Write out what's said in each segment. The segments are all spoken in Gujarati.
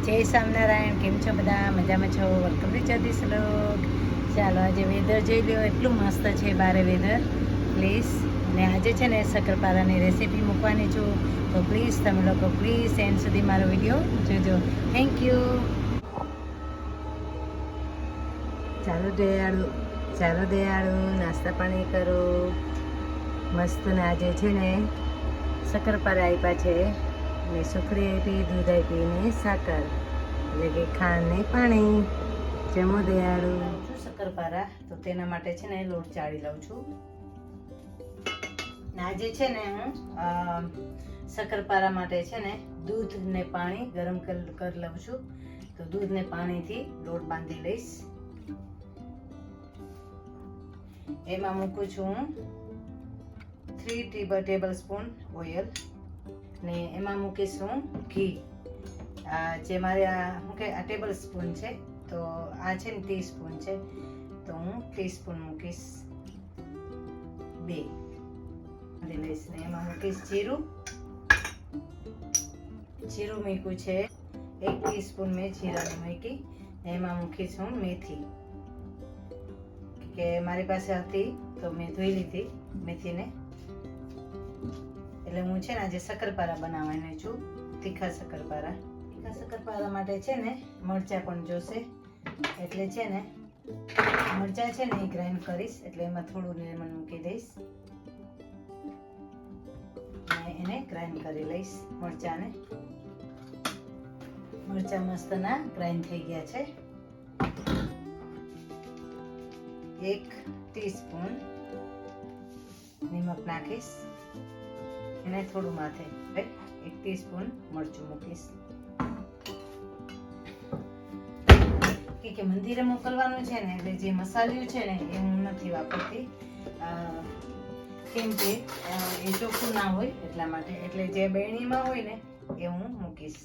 જય સ્વામિનારાયણ. કેમ છો બધા? મજામાં છો? Welcome to Jagdish vlog. ચાલો આજે વેધર જોઈ લો, એટલું મસ્ત છે બારે વેધર. પ્લીઝ, ને આજે છે ને શક્કરપારાની રેસીપી મૂકવાની છું, તો પ્લીઝ તમે લોકો પ્લીઝ એન્ડ સુધી મારો વિડીયો જોજો. Thank you. ચાલો દયાળુ, નાસ્તા પાણી કરો મસ્ત. ને આજે છે ને શક્કરપારા આપ્યા છે, ને સુખડી આપી, દૂધ આપી ને સાકર, એટલે કે ખાંડ ને પાણી. જમો દયાળુ. શક્કરપારા, તો તેના માટે છે ને લોટ ચાળી લઉં છું. ને આજે છે ને હું શક્કરપારા માટે છે ને દૂધ ને પાણી ગરમ કરી લઉં છું. તો દૂધ ને પાણીથી લોટ બાંધી લઈશ. એમાં મૂકું છું હું 3 ટેબલ સ્પૂન ઓઇલ, ને એમાં મૂકીશ હું ઘી. જે મારે આ ટેબલ સ્પૂન છે, તો આ છે ને ટીસ્પૂન છે, તો હું ટીસ્પૂન મૂકીશ 2 લઈશ. ને એમાં મૂકીશ જીરું મૂક્યું છે 1 ટીસ્પૂન. મેં જીરાને મૂકી. એમાં મૂકીશ હું મેથી, કે મારી પાસે હતી તો મેં ધોઈ લીધી મેથીને. એટલે હું છે ને આજે શક્કરપારા બનાવવાની છું, તીખા શક્કરપારા માટે છે ને મરચાં પણ જોશે, એટલે છે ને મરચાં છે ને એ ગ્રાઇન્ડ કરીશ. એટલે એમાં થોડું લેમન મૂકી દઈશ ને એને ગ્રાઇન્ડ કરી લઈશ. મરચાં મસ્તના ગ્રાઇન્ડ થઈ ગયા છે. 1 ટીસ્પૂન નિમક નાખીશ, એને થોડું માથે 1 ટીસ્પૂન મરચું મૂકીશ. કે મંદિરે મોકલવાનું છે ને, એટલે જે મસાલિયું છે ને એ હું નથી વાપરતી, કેમ કે એ ચોખ્ખું ના હોય એટલા માટે. એટલે જે બેણીમાં હોય ને એ હું મૂકીશ.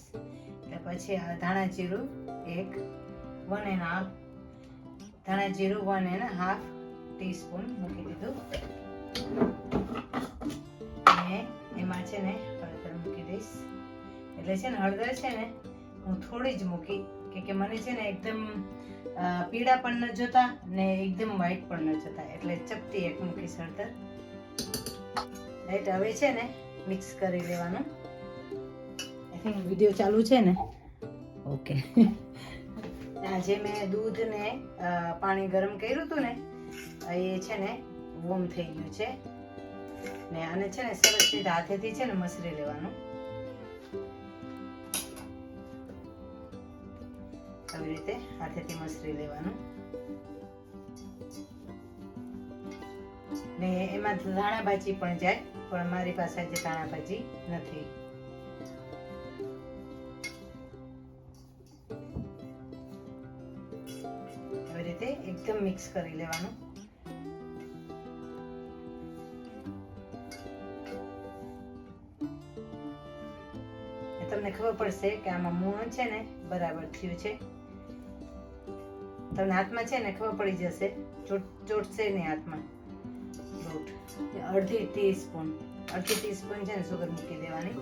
એટલે પછી ધાણા જીરું 1.5 ટીસ્પૂન મૂકી દીધું. અને એમાં છે ને હળદર મૂકી દઈશ. એટલે છે ને હળદર છે ને હું થોડી જ મૂકી, કે મને છે ને એકદમ પીળા પણ ન જોતા ને એકદમ વ્હાઈટ પણ ન જોતા, એટલે ચપટી 1 મૂકીશ હળદર. રાઈટ, હવે છે ને મિક્સ કરી લેવાનું. આઈ થિંક વિડીયો ચાલુ છે ને? ઓકે. આજે મેં દૂધ ને પાણી ગરમ કર્યું હતું ને, એ છે ને વોર્મ થઈ ગયું છે. ને આને છે ને સરસ રીતે હાથેથી છે ને મસરી લેવાનું. આવી રીતે હાથેથી મસરી લેવાનું. ને એમાં ધાણા ભાજી પણ જાય, પણ મારી પાસે આજે ધાણા ભાજી નથી. આવી રીતે એકદમ મિક્સ કરી લેવાનું. તમને ખબર પડશે કે આમાં મોણ છે ને બરાબર થયું છે. તમને હાથમાં છે ને ખબર પડી જશે, ચોટશે નહીં હાથમાં. લોટ અડધી ટીસ્પૂન છે ને સુગર મૂકી દેવાની.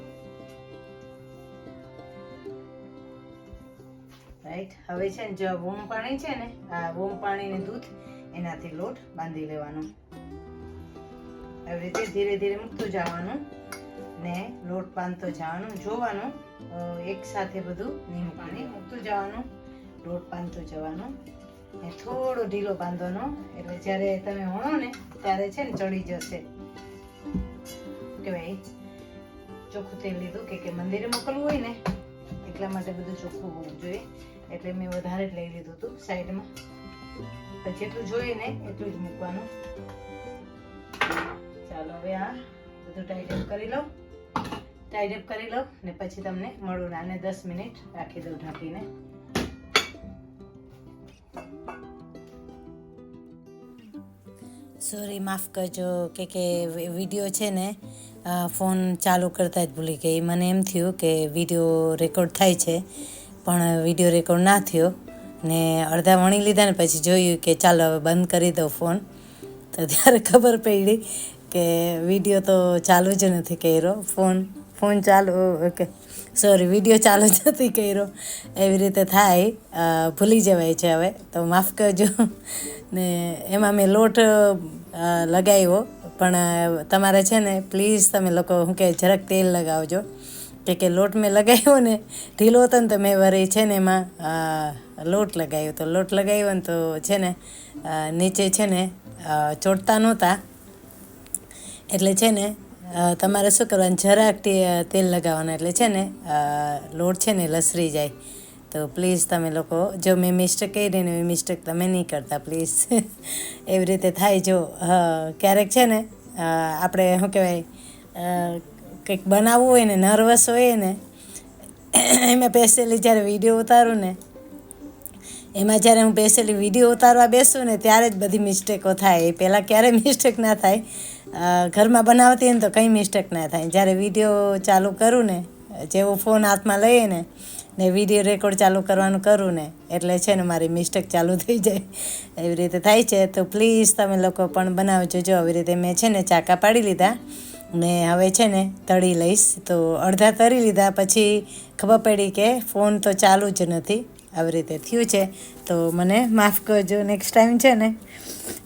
રાઈટ, હવે છે ને જો વોમ પાણી છે ને, આ વોમ પાણી ને દૂધ, એનાથી લોટ બાંધી લેવાનો. આવી રીતે ધીરે ધીરે મૂકતું જવાનું ને લોટ બાંધતો જવાનું. જોવાનું એક સાથે બધું નહીં પાણી મૂકતું જવાનું, લોટ બાંધતું જવાનું. ને થોડો ઢીલો બાંધવાનો, એટલે જ્યારે તમે વણો ને ત્યારે છે ને ચડી જશે. કે ભાઈ ચોખ્ખું તેલ લીધું, કે મંદિરે મોકલવું હોય ને એટલા માટે બધું ચોખ્ખું હોવું જોઈએ. એટલે મેં વધારે જ લઈ લીધું હતું સાઈડમાં. જેટલું જોઈએ ને એટલું જ મૂકવાનું. ચાલો હવે આ બધું ટાઈટ કરી લો ને પછી તમને મળું. આને 10 મિનિટ રાખી દઉં ઢાંકીને. સોરી, માફ કરજો, કે વિડીયો છે ને ફોન ચાલુ કરતા જ ભૂલી ગઈ. મને એમ થયું કે વિડીયો રેકોર્ડ થાય છે, પણ વિડીયો રેકોર્ડ ના થયો. ને અડધા વણી લીધા ને પછી જોયું કે ચાલો હવે બંધ કરી દઉં ફોન. તો ત્યારે ખબર પડી કે વિડીયો તો ચાલુ જ નથી કર્યો, ફોન ચાલુ ઓકે સોરી વિડીયો ચાલુ જ નથી કર્યો, એવી રીતે થાય, ભૂલી જવાય છે હવે, તો માફ કરજો. ને એમાં મેં લોટ લગાવ્યો, પણ તમારે છે ને પ્લીઝ તમે લોકો શું કે જરાક તેલ લગાવજો, કે લોટ મેં લગાવ્યો ને ઢીલો હતો ને તો મેં વળી છે ને એમાં લોટ લગાવ્યો, તો લોટ લગાવ્યો ને તો છે ને નીચે છે ને ચોટતા નહોતા, એટલે છે ને તમારે શું કરવાનું, જરાક તેલ લગાવવાનું, એટલે છે ને લોટ છે ને લસરી જાય. તો પ્લીઝ તમે લોકો, જો મેં મિસ્ટેક કરી ને એવી મિસ્ટેક તમે નહીં કરતા પ્લીઝ. એવી રીતે થાય. જો ક્યારેક છે ને આપણે શું કહેવાય, કંઈક બનાવવું હોય ને, નર્વસ હોય ને, એમાં સ્પેશિયલી જ્યારે વિડીયો ઉતારું ને, એમાં જ્યારે હું સ્પેશિયલી વિડીયો ઉતારવા બેસું ને ત્યારે જ બધી મિસ્ટેકો થાય. એ પહેલાં ક્યારેય મિસ્ટેક ના થાય, ઘરમાં બનાવતી હોય ને તો કંઈ મિસ્ટેક ના થાય. જ્યારે વિડીયો ચાલુ કરું ને, જેવો ફોન હાથમાં લઈએ ને વિડીયો રેકોર્ડ ચાલુ કરવાનું કરું ને, એટલે છે ને મારી મિસ્ટેક ચાલુ થઈ જાય, એવી રીતે થાય છે. તો પ્લીઝ તમે લોકો પણ બનાવજો. જો આવી રીતે મેં છે ને ચાકા પાડી લીધા ને હવે છે ને તળી લઈશ. તો અડધા તળી લીધા, પછી ખબર પડી કે ફોન તો ચાલુ જ નથી, આવી રીતે થયું છે. તો મને માફ કરજો, નેક્સ્ટ ટાઈમ છે ને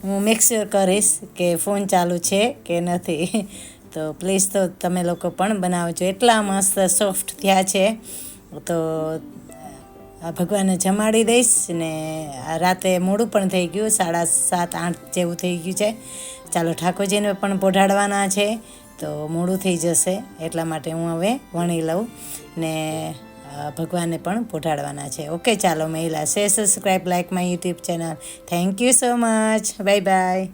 હું મેક શ્યોર કરીશ કે ફોન ચાલુ છે કે નથી. તો પ્લીઝ તો તમે લોકો પણ બનાવજો. એટલા મસ્ત સોફ્ટ થયા છે. તો ભગવાનને જમાડી દઈશ ને રાતે મોડું પણ થઈ ગયું, 7:30 8 જેવું થઈ ગયું છે. ચાલો ઠાકોરજીને પણ પોઢાડવાના છે, તો મોડું થઈ જશે, એટલા માટે હું હવે વણી લઉં ને ભગવાનને પણ પોઢાડવાના છે. ઓકે ચાલો મહિલા, share, subscribe, like my YouTube channel. Thank you so much. Bye bye.